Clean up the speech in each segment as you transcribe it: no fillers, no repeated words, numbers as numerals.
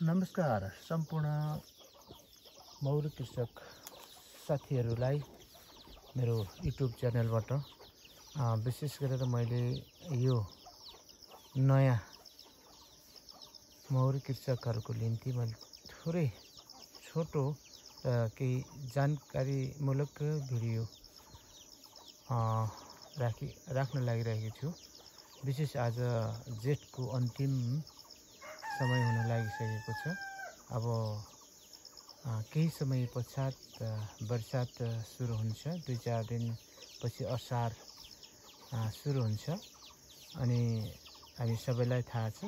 नमस्कार सम्पूर्ण मौरी कृषक साथीहरूलाई मेरो युट्युब च्यानलबाट विशेष गरेर मैले यो नयाँ मौरी कृषकहरूको निम्ति मैले थोरै छोटो केही जानकारीमूलक भिडियो राख्न लागिरहेको छु। विशेष आज जेठको अन्तिम समय हुन लागिसकेको छ। अब केही समय पश्चात बर्सात सुरु हुन्छ। 2-4 दिन पछि असार सुरु हुन्छ अनि हामी सबैलाई थाहा छ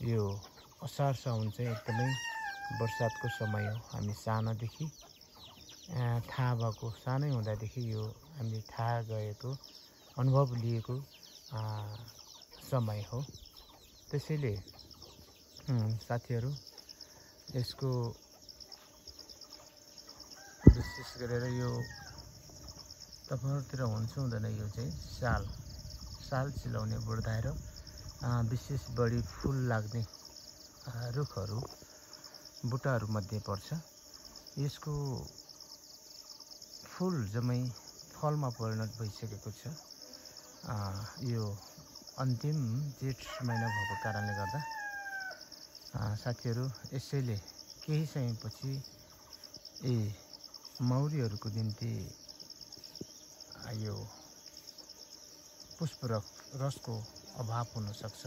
यो असार साउन चाहिँ एकदमै बर्सातको समय हो। हामी सानोदेखि थाहा भएको, सानै हुँदादेखि यो हामीले थाहा गएको, अनुभव लिएको समय हो। त्यसैले साथीहरू यसको विशेष गरेर यो तपाईहरुतिर हुन्छ हुँदैन यो चाहिँ साल चिलाउने बुढ्दाएर विशेष बढी फूल लाग्ने रुखहरू बुट्टाहरू मध्ये पर्छ। यसको फूल जम्मै फलमा परिणत भइसकेको छ। यो अन्तिम जेठ महिना भएको कारणले गर्दा साथीहरू यसैले केही समयपछि मौरीहरूको निम्ति यो पुष्प रसको अभाव हुन सक्छ।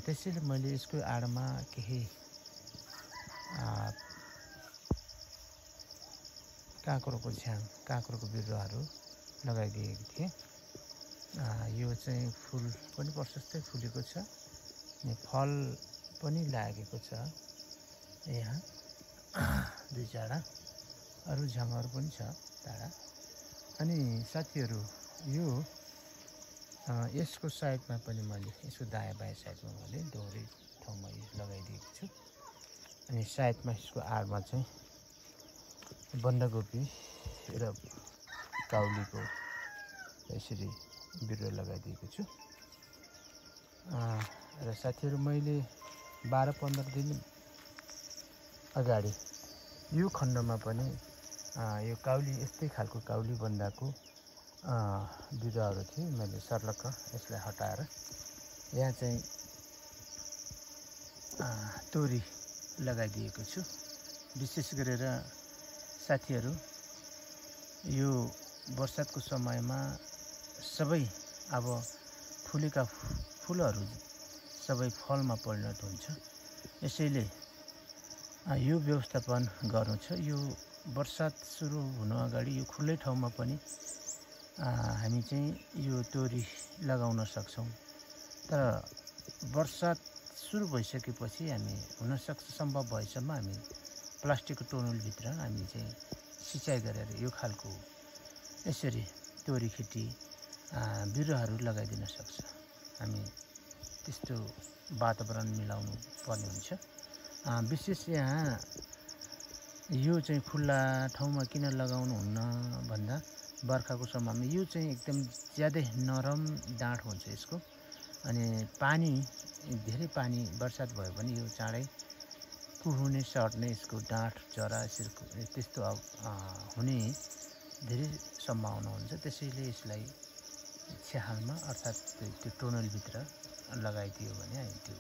त्यसैले मैले यसको आडमा केही काँक्रोको बिरुवाहरू लगाइदिएको थिएँ। यो चाहिँ फूल पनि प्रशस्तै फुलेको छ अनि फल पनि लागेको छ। यहाँ 2-4 अरू झङहरू पनि छ टाढा। अनि साथीहरू यो यसको साइडमा पनि मैले यसको दायाँ बायाँ साइडमा मैले दोहोरी ठाउँमा लगाइदिएको छु। अनि साइडमा यसको आडमा चाहिँ बन्दाकोपी र काउलीको यसरी बिरुवा लगाइदिएको छु। र साथीहरू मैले 12-15 दिन अगाडि यो खण्डमा पनि यो काउली यस्तै खालको काउली बन्दाको बिरुवाहरू थिए। मैले सर्लक्क यसलाई हटाएर यहाँ चाहिँ तोरी लगाइदिएको छु। विशेष गरेर साथीहरू यो बर्सातको समयमा सबै अब फुलेका फुलहरू सबै फलमा परिणत हुन्छ। यसैले यो व्यवस्थापन गर्नु छ। यो बर्सात सुरु हुन अगाडि यो खुल्लै ठाउँमा पनि हामी चाहिँ यो तोरी लगाउन सक्छौँ। तर बर्सात सुरु भइसकेपछि हामी हुनसक्छ सम्भव भएसम्म हामी प्लास्टिकको टोनलभित्र हामी चाहिँ सिँचाइ गरेर यो खालको यसरी तोरी खेती बिरुवाहरू लगाइदिन सक्छ। हामी त्यस्तो वातावरण मिलाउनु पर्ने हुन्छ। विशेष यहाँ यो चाहिँ खुल्ला ठाउँमा किन लगाउनु हुन्न भन्दा बर्खाको समयमा यो चाहिँ एकदम ज्यादै नरम डाँठ हुन्छ यसको। अनि धेरै पानी बर्सात भयो भने यो चाँडै कुहुने सर्ने यसको डाँठ जरा यसरी त्यस्तो हुने धेरै सम्भावना हुन्छ। त्यसैले यसलाई छ्याहालमा अर्थात् त्यो टोनलभित्र लगाइदियो भने हामी त्यो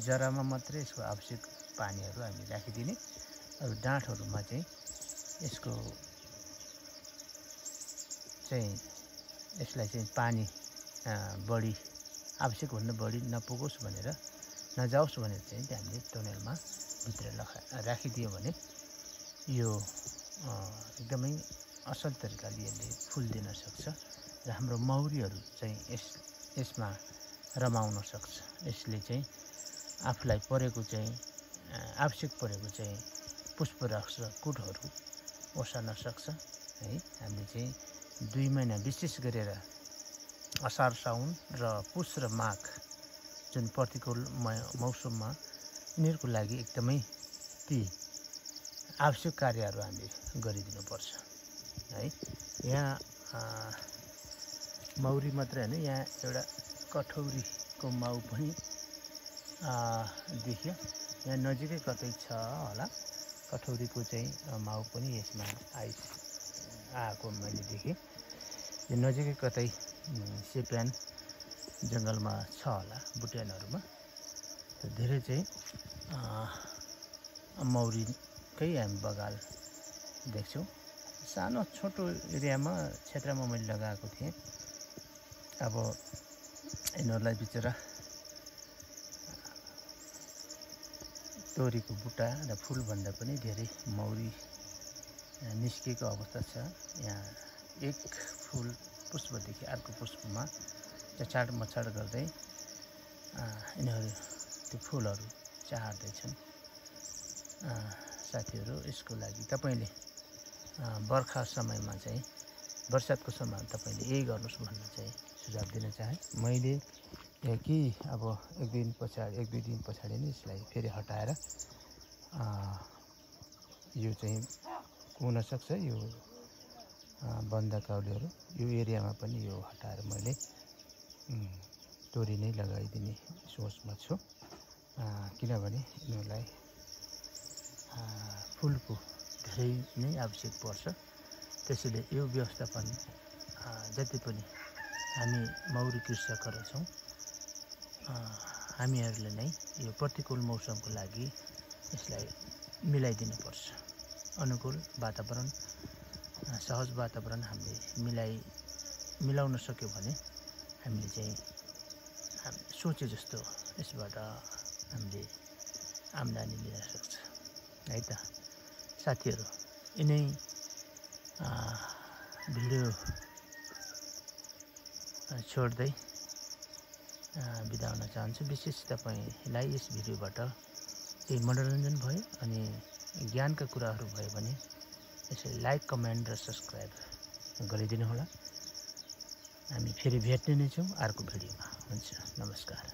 जरामा मात्रै यसको आवश्यक पानीहरू हामी राखिदिने। अरू डाँठहरूमा चाहिँ यसलाई चाहिँ पानी बढी आवश्यकभन्दा बढी नपुगोस् भनेर नजाओस् भनेर चाहिँ हामीले टोनलमा भित्र राखिदियो भने यो एकदमै असल तरिकाले यसले फुल दिन सक्छ र हाम्रो मौरीहरू चाहिँ यसमा रमाउन सक्छ। यसले चाहिँ आफूलाई परेको चाहिँ आवश्यक परेको चाहिँ पुष्परस र कुटहरू ओर्सन सक्छ है। हामीले चाहिँ 2 महिना विशेष गरेर असार साउन र पुष र माघ जुन प्रतिकूल मौसममा यिनीहरूको लागि एकदमै ती आवश्यक कार्यहरू हामीले गरिदिनुपर्छ है। यहाँ मौरी मात्रै हैन, यहाँ एउटा कठौरीको माउ पनि देखियो यहाँ नजिकै कतै छ होला कठौरीको चाहिँ माउ पनि यसमा आएको मैले देखेँ। यो नजिकै कतै सेप्यान जङ्गलमा छ होला बुट्यानहरूमा। धेरै चाहिँ मौरीकै हामी बगाल देख्छौँ। सानो छोटो एरियामा क्षेत्रमा मैले लगाएको थिएँ। अब यिनीहरूलाई बिचरा तोरीको बुट्टा र फुलभन्दा पनि धेरै मौरी निस्किएको अवस्था छ। यहाँ एक फुल पुष्पदेखि अर्को पुष्पमा चछाड मछाड गर्दै यिनीहरू त्यो फुलहरू चाहँदैछन्। साथीहरू, यसको लागि तपाईँले बर्खा समयमा चाहिँ बर्सातको समयमा तपाईँले यही गर्नुहोस् भन्न चाहिँ सुझाव दिन चाहे। मैले कि अब एक दुई दिन पछाडि नै यसलाई फेरि हटाएर यो चाहिँ हुनसक्छ यो बन्द काउलीहरू यो एरियामा पनि यो हटाएर मैले तोरी नै लगाइदिने सोचमा छु। किनभने यिनीहरूलाई फुलको धेरै नै आवश्यक पर्छ। त्यसैले यो व्यवस्थापन जति पनि हामी मौरी कृषकहरू छौँ हामीहरूले नै यो प्रतिकूल मौसमको लागि यसलाई मिलाइदिनुपर्छ। अनुकूल वातावरण सहज वातावरण हामीले मिलाउन सक्यो भने हामीले चाहिँ सोचे जस्तो यसबाट हामीले आम्दानी लिन सक्छ है त। साथीहरू, यिनै भिडियो छोड्दै बिदा हुन चाहन्छु। विशेष तपाईँलाई यस भिडियोबाट केही मनोरञ्जन भयो अनि ज्ञानका कुराहरू भयो भने यसलाई लाइक, कमेन्ट र सब्सक्राइब गरिदिनु होला। हामी फेरि भेट्ने नै छौँ अर्को भिडियोमा। हुन्छ, नमस्कार।